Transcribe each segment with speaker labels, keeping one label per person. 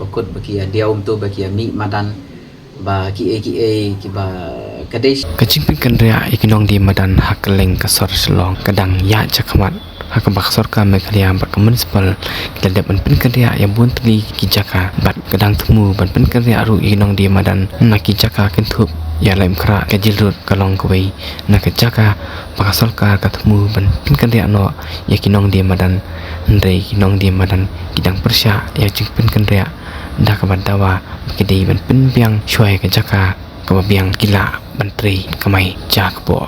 Speaker 1: Bakut bagi dia tu bagi mi madan ba ki ba kadesh
Speaker 2: Kajing kan ria ikinong di madan hakeleng kasor selong kadang ya cakamat hakabak sorka mekaliam bat municipal kita dapat pen kerja yang bun teli kijaka bat kadang temu ban pen kerja aru ikinong di madan nak kijaka kentup ya laim kera kajilrut kalong kawai nak kijaka pakasolka katemu ban pen kerja no ya kinong di madan ndai kinong di madan kidang persya ya jing pen kerja dah kaban dawa kidai ban pen biang syuai kijaka kababiang gila menteri kamai jakbo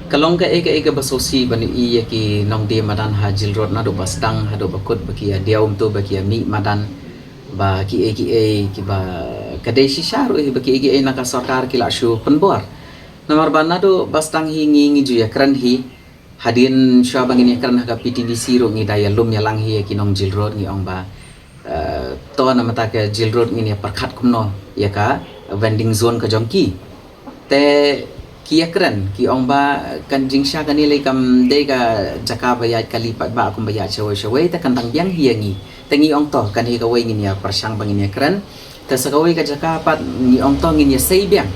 Speaker 1: kalong ka eka basosi bani iya ki nong dia madan hajil rod nado basdang hado bakut bagi dia tu bagi mi madan ba ki ba kadai shisharu bagi naka sarkar ki la shu penbor namar bana do basdang hingi ju ya kran hi hadin sha bangin ya kran ka PTVC ro ngi daya lum ya lang hi ki nong jil rod ngi ong ba to na mata ka jil rod ngi ya parkhat kumno ya ka vending zone ka jongki te kia keren ki ong ba kan jingsha kan nilai kam dega jaka bayat kali pat ba akum bayat shawai ta kan tang biang hiangi tengi ong to kan hi kawai ngin ya persang bangin ya keren ta sakawai ka jaka pat ni ong to ngin ya sei biang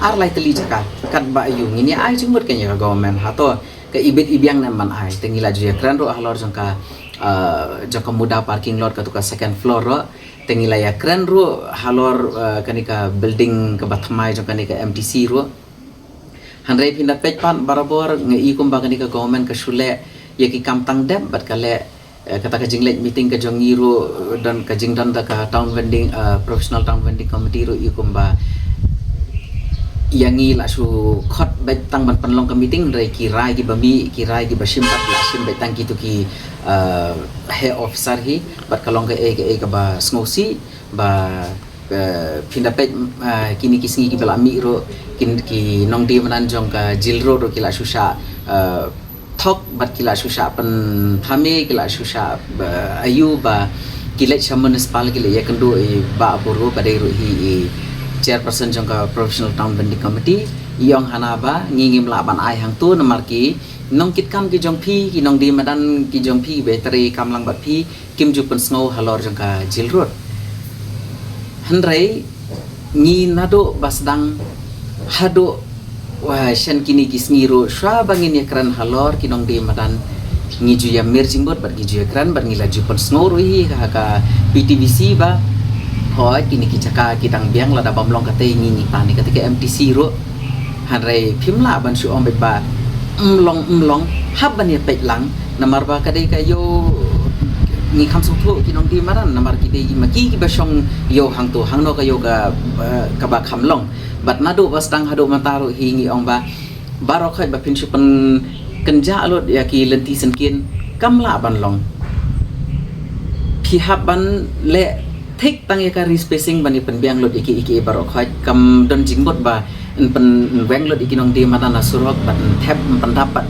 Speaker 1: ar lai teli jaka kan ba yu ngin ya ai jumut kan ya government ha to ka ibit ibiang na man ai tengi la ju ya keren ro halor jangka jaka muda parking lot ka tu ka second floor ro tengi la ya keren ro halor kanika building ka bathmai jangka nika MTC ro handrai pindah pejpan barabor ngai kum bagani ka government ka shule ya ki kam tang dep bat kale kata ka jinglek meeting ka jongiru dan ka jingdan da ka town vending professional town vending committee ru ikum ba yangi la su khot bet tang ban panlong ka meeting rai ki rai ki bami ki rai ki bashim pat la sim bet tang ki tu ki head officer hi bat kalong ka ka ba smosi ba pindah pej kini kisngi ki bala mi ro ki nong di manan jong ka jilro ro kila susha thok bat kila susha pen phame kila susha ayu ba kila municipal kila ya kendo ba buru badai ro hi chairperson jong ka professional town vending committee yong hanaba ngingim la ban ai hang tu namar ki nong kit kam ki jong phi ki nong di madan ki jong phi betri kamlang bat phi kim ju pen snow halor jong ka jilro handrai ngi nado basdang hado wah shan kini kisniro shwa bangin ya kran halor kinong di madan ngi ju ya merging bot bar gi ju ya kran bar ngi la ju pon snoro hi ka PTVC ba hoi kini ki chaka kitang biang la da bamlong kate ngi pani kate MTC ro handrai phimla ban shu om bet ba umlong hab ban ya pet lang namar ba kadai ka yo ni kam sung thu kinong di maran namar ki dei maki ki basong yo hang tu hang no ka yo ka ba kham long bat nadu basdang hadu mataru hingi ong ba barok khai ba pin supan kenja alot ya ki lenti senkin kamla ban long ki haban le thik tang ya ka respacing bani pen biang lot iki barok khai kam don jingbot ba pen weng lot iki nong di maran surok bat thep pendapat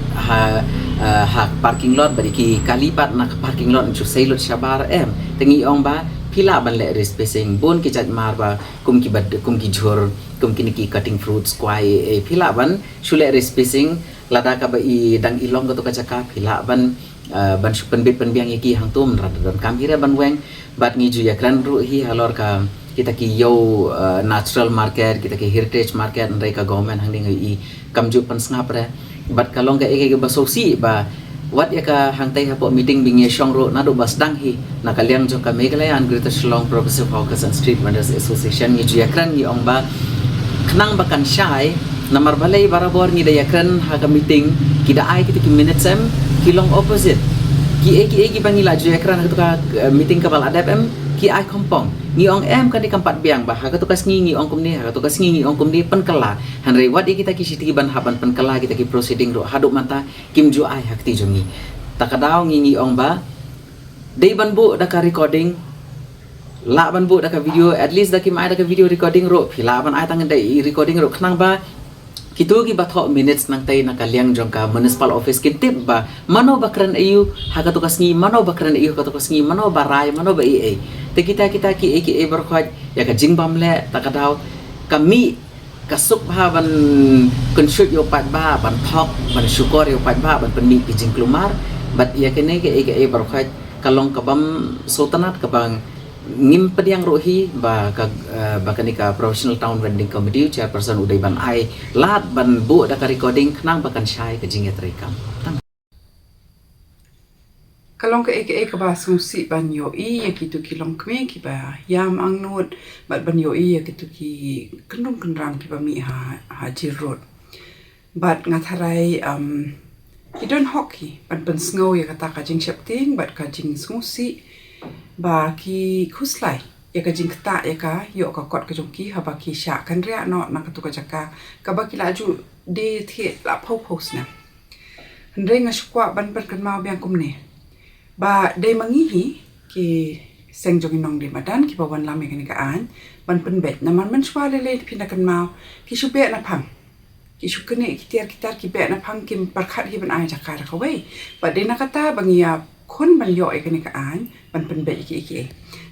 Speaker 1: hak parking lot bagi ki kalipat nak parking lot chu sei lot shabar tengi ong ba pila ban le respacing bon ki jat mar ba kum ki jhor kum ki niki cutting fruits kwai pila ban shule respacing lada ka ba i dang ilong ko to ka chaka pila ban ban shu pen biang ki hang tum rad dan kam hira ban weng bat ngi ju ya kran ru hi halor ka kita ki yo natural market kita ki heritage market ndai ka government hang ding i kamju pan snga pre bat kalong ka basosi ba wat ya ka hangtai hapo meeting bingi shongro nado basdang hi nakaliang jo ka Meghalaya Greater Shillong Progressive Hawkers and Street Vendors Association ngi yakran ngi ong ba khnang bakan shai namar balai barabor ngi da yakran ha ka meeting kida ai kita ki minutes kilong opposite ki bangi la jo yakran ka meeting ka bal adap ki ai kompong ngi ong kan di kampat biang bah ka tukas ngi ong kumni ha tukas ngi ong kumni pen kala hanrei wat kita ki siti ban haban pen kala kita ki proceeding ro haduk mata kim ju ai hakti jongi takadao ngi ong ba dei ban bu da ka recording la ban bu da ka video at least da ki mai da ka video recording ro phila ban ai tang dei recording ro khnang ba kitu ki batho minutes nang tay nakaliang jong ka municipal office kin tip ba mano bakran ayu ha ka tukas ngi mano bakran ayu ka tukas ngi mano barai mano ba te kita ki berkhot ya ka jingbam le takadaw kami kasuk ba ban konsyut yo pat ba ban thok ban syukur yo pat ba ban penmi ki jingklumar bat ya kene ke berkhot kalong kabam sultanat kabang ngim pediang rohi ba kanika professional town vending committee chairperson Uday ban ai lat ban bu da ka recording knang bakan shai ka jinget rekam
Speaker 3: kalong ka eke ba susi ban yo i kitu kilong kme ki ba yam ang not bat ban yo i kitu ki kendung kendram ki ba mi ha jirot bat ngatharai kidon hockey ban ban snow ya kata ka jing shapting bat ka jing susi ba ki khuslai ya ka jing kta ya ka yo ka kot ka jongki ha ba ki sha kan ria no na ka tu ka jaka ka ba ki laju de the la pos na ndre nga shukwa ban ban kan mau biang kumne ba de mangihi ki seng jogi nong de madan ki ba wan lam ni ka an ban pen bet na man shwa le pina kan mau ki shu be na phang ki shu kene ki kitar ki be na phang kim par khat hi ban ai jaka ra ka wei ba de na kata bangia kon ban yo ni ka an ban pen bet ki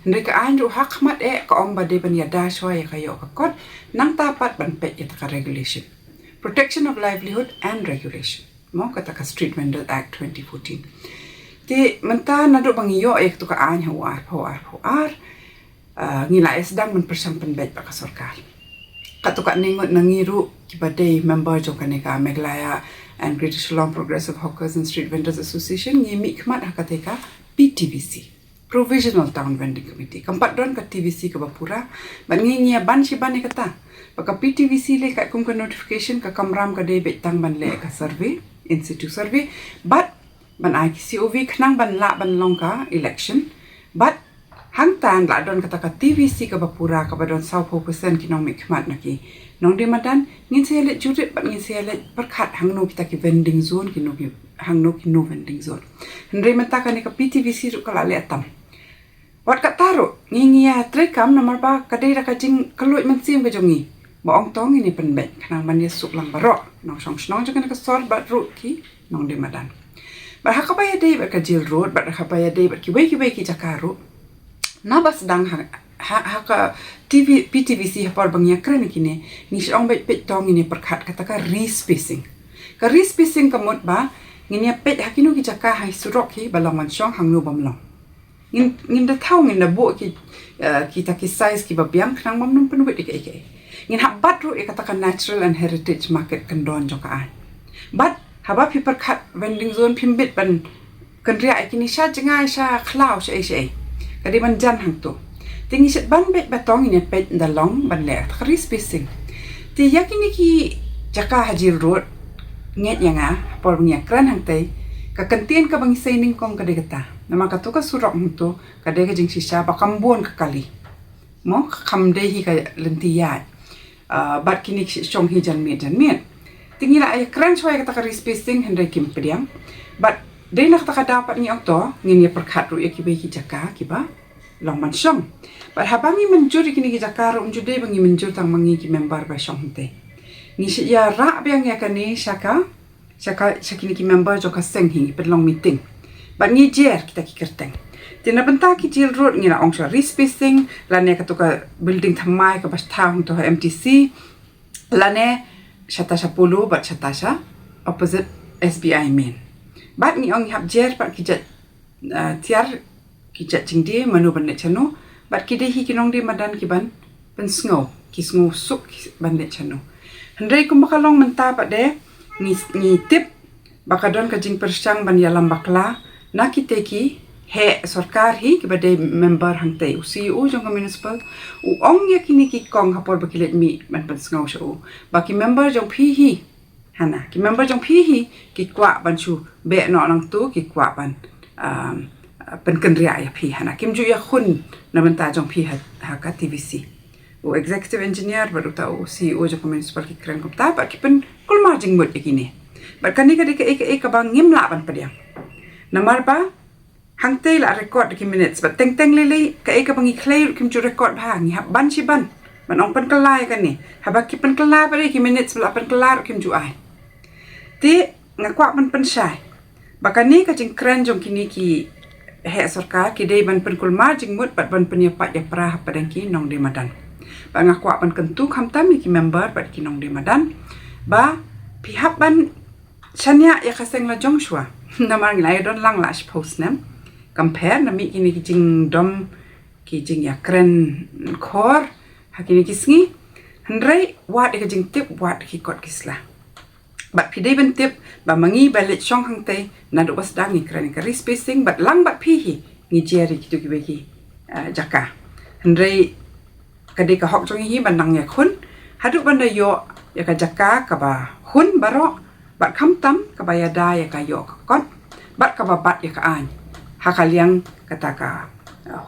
Speaker 3: ndre ka an ru hak mat ka ong ba de ban ya da shwa ya ka yo ka kot nang ta pat ban pet ya ka regulation protection of livelihood and regulation mo kata ka Street Vendor Act 2014 ti menta na do bang yo tu ka an ho ngila esdang men persampan bet pa ka sarkar katuka ningot nangiru kibade member jo kaneka Meglaya and Greater Shillong Progressive Hawkers and Street Vendors Association ngi mikmat hakateka PTVC Provisional Town Vending Committee kampat don ka TVC ka bapura ban ngi ban si ban kata paka PTVC le ka kum ka notification ka kamram ka de betang ban le ka survey in situ survey but ban ai COV khnang ban la ban longka election but hang tan la don kata ka TVC ka bapura ka badon 20% ki nong mikmat naki nong de madan ngin sele jurit ban ngin sele perkhat hang no kita ki vending zone ki no ki hang no ki no vending zone ndre mata ka ni ka PTVC ru kala le atam wat ka taro ngingia trekam nomor ba ka de ra ka jing kaloi man sim ka jongi ba ong tong ini pen bet khnang ban ye suk lang baro nong song snong jo ka sol bat ru ki nong de madan ba hakabaya de ba ka jil road ba hakabaya de ba ki wei ki jakaru nabas dang ha ka PTVC hapar bangya kren kine ni song bet tong ini perkhat kata ka respacing kamot ba nginya pet hakinu ki jaka hai surok ki balong man song hangnu bamlong ngin da thau ngin da bo ki kita ki size ki babiang knang mam num penwet ike ngin habat ru kata ka natural and heritage market kandon joka an but haba pi perkhat vending zone pimbit ban kan ria ikini sha jingai sha khlau sha kadi man jan hang tu tingi set ban bet batong ini pet dalong ban le khari spacing ti yakini ki jaka hajir road nget yanga por nya kran hang tai ka kantien ka bang saining kong ka degata nama ka to ka surok htu ka de ka jing sisa ba kambon ka kali mo kham de hi ka lentiya bat kini chong hi jan mi tingi la ay kran choi ka ta spacing hendai kim pediang but de nak ta dapat ni auto ngin ya perkhat ru ki be ki jaka ki ba long man song but habangi menjuri kini ki jaka ru unjude bangi menjur tang mangi ki member ba song te ni ya ra biang ya kani shaka shakini ki member jo ka seng hi pe long meeting but ni jer kita ki kerteng tina benta ki jil road ngi la ongsha respacing la ne ka to ka building thamai ka bas thang to MTC la ne shatasha polo but shatasha opposite SBI main bat ni ong hab jer pat kijat tiar kijat jingde manu ban ne chano bat kide hi kinong de madan ki ban pen sngo suk ban ne chano handai kum bakalong menta pat de ni tip bakadon ka jing persang ban yalam bakla na kite ki he sarkar hi ki bade member hangte CEO jong municipal u ong ya kini ki kong hapor bakilet mi ban pen sngo sho baki member jong phi hi hana ki member jong phi hi ki kwa ban chu be no nang tu ki kwa ban pen kan ria ya phi hana kim ju ya khun na banta jong phi ha ka TVC o executive engineer baru ta o CEO jong municipal ki kren kom ta ba ki pen kul margin mut ikini ba kani ka ka bang ngim la ban padiang namar ba hangte la record ki minutes ba teng lele ka bang i clear kim ju record ba ngi ha ban si ban man ong pen kelai kan ni haba ki pen kelai ba ki minutes la pen kelai kim ju ai ti ngakwa pen sai bakani ka jing kren jong kini ki he sarkar ki dei ban pen kul margin mut bat ban pen ya pa ya pra padang ki nong de madan ba ngakwa pen kentu kham tam ki member bat ki nong de madan ba pihak ban chanya ya kaseng la jongshua namar ngai don lang la post nam compare nami kini kijing dom kijing ya kren kor hakini kisngi hendrai wat kijing tip wat kikot kislah bat pidai ben tip ba mangi balit syong hang te nadu was dangi kren kari spacing bat lang bat pihi ngi jeri kitu kibeki jaka hendrai kadai ka hok jong hi bandang ya khun hadu banda yo ya ka jaka ka ba hun baro bat kham tam ka ba ya da ya ka yo ka kot bat ka ba bat ya ka an hakaliang kata ka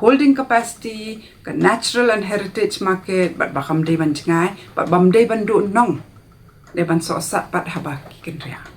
Speaker 3: holding capacity ka natural and heritage market bat bakam dei ban jingai bat bam dei ban du nong dei ban so sat bat haba kiken ria